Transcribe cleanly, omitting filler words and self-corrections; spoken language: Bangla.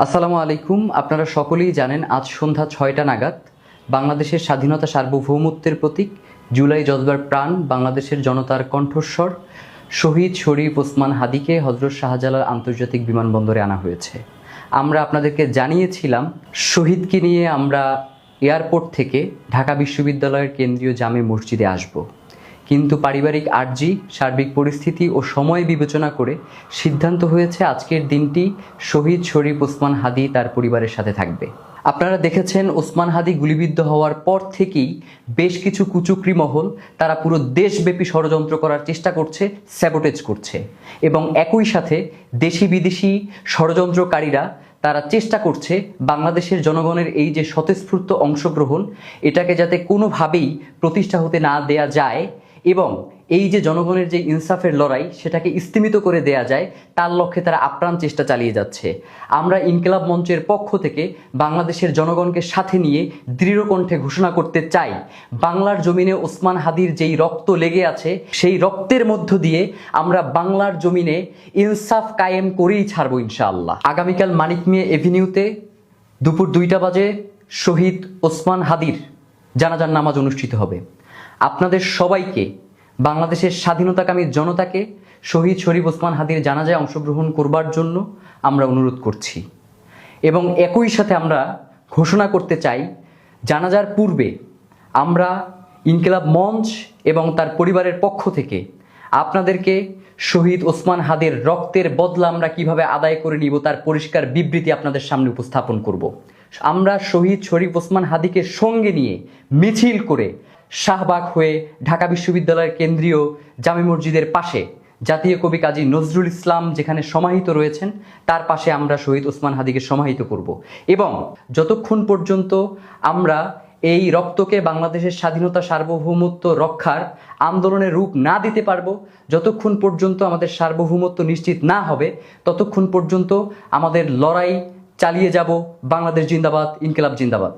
আসসালামু আলাইকুম। আপনারা সকলেই জানেন আজ সন্ধ্যা ৬টা নাগাদ বাংলাদেশের স্বাধীনতা সার্বভৌমত্বের প্রতীক জুলাই জজবার প্রাণ বাংলাদেশের জনতার কণ্ঠস্বর শহীদ শরীফ ওসমান হাদিকে হজরত শাহজালাল আন্তর্জাতিক বিমানবন্দরে আনা হয়েছে। আমরা আপনাদেরকে জানিয়েছিলাম শহীদকে নিয়ে আমরা এয়ারপোর্ট থেকে ঢাকা বিশ্ববিদ্যালয়ের কেন্দ্রীয় জামে মসজিদে আসব, কিন্তু পারিবারিক আর্জি, সার্বিক পরিস্থিতি ও সময় বিবেচনা করে সিদ্ধান্ত হয়েছে আজকের দিনটি শহীদ শরীফ ওসমান হাদি তার পরিবারের সাথে থাকবে। আপনারা দেখেছেন ওসমান হাদি গুলিবিদ্ধ হওয়ার পর থেকেই বেশ কিছু কুচক্রী মহল তারা পুরো দেশব্যাপী ষড়যন্ত্র করার চেষ্টা করছে, স্যাবোটেজ করছে, এবং একই সাথে দেশি বিদেশি ষড়যন্ত্রকারীরা তারা চেষ্টা করছে বাংলাদেশের জনগণের এই যে স্বতঃস্ফূর্ত অংশগ্রহণ এটাকে যাতে কোনোভাবেই প্রতিষ্ঠা হতে না দেয়া যায় এবং এই যে জনগণের যে ইনসাফের লড়াই সেটাকে স্তিমিত করে দেয়া যায় তার লক্ষ্যে তারা আপ্রাণ চেষ্টা চালিয়ে যাচ্ছে। আমরা ইনকিলাব মঞ্চের পক্ষ থেকে বাংলাদেশের জনগণকে সাথে নিয়ে দৃঢ় কণ্ঠে ঘোষণা করতে চাই, বাংলার জমিনে ওসমান হাদির যেই রক্ত লেগে আছে সেই রক্তের মধ্য দিয়ে আমরা বাংলার জমিনে ইনসাফ কায়েম করেই ছাড়বো ইনশাআল্লাহ। আগামীকাল মানিক মিয়া এভিনিউতে দুপুর 2টা বাজে শহীদ ওসমান হাদির জানাজার নামাজ অনুষ্ঠিত হবে। আপনাদের সবাইকে, বাংলাদেশের স্বাধীনতাকামী জনতাকে শহীদ শরীফ ওসমান হাদির জানাজায় অংশগ্রহণ করবার জন্য আমরা অনুরোধ করছি এবং একই সাথে আমরা ঘোষণা করতে চাই জানাজার পূর্বে আমরা ইনকিলাব মঞ্চ এবং তার পরিবারের পক্ষ থেকে আপনাদেরকে শহীদ ওসমান হাদির রক্তের বদলা আমরা কিভাবে আদায় করে নিব তার পরিষ্কার বিবৃতি আপনাদের সামনে উপস্থাপন করব। আমরা শহীদ শরীফ ওসমান হাদিকে সঙ্গে নিয়ে মিছিল করে শাহবাগ হয়ে ঢাকা বিশ্ববিদ্যালয়ের কেন্দ্রীয় জামে মসজিদের পাশে জাতীয় কবি কাজী নজরুল ইসলাম যেখানে সমাহিত রয়েছেন তার পাশে আমরা শহীদ ওসমান হাদিকে সমাহিত করব এবং যতক্ষণ পর্যন্ত আমরা এই রক্তকে বাংলাদেশের স্বাধীনতা সার্বভৌমত্ব রক্ষার আন্দোলনের রূপ না দিতে পারবো, যতক্ষণ পর্যন্ত আমাদের সার্বভৌমত্ব নিশ্চিত না হবে ততক্ষণ পর্যন্ত আমাদের লড়াই চালিয়ে যাব। বাংলাদেশ জিন্দাবাদ, ইনকিলাব জিন্দাবাদ।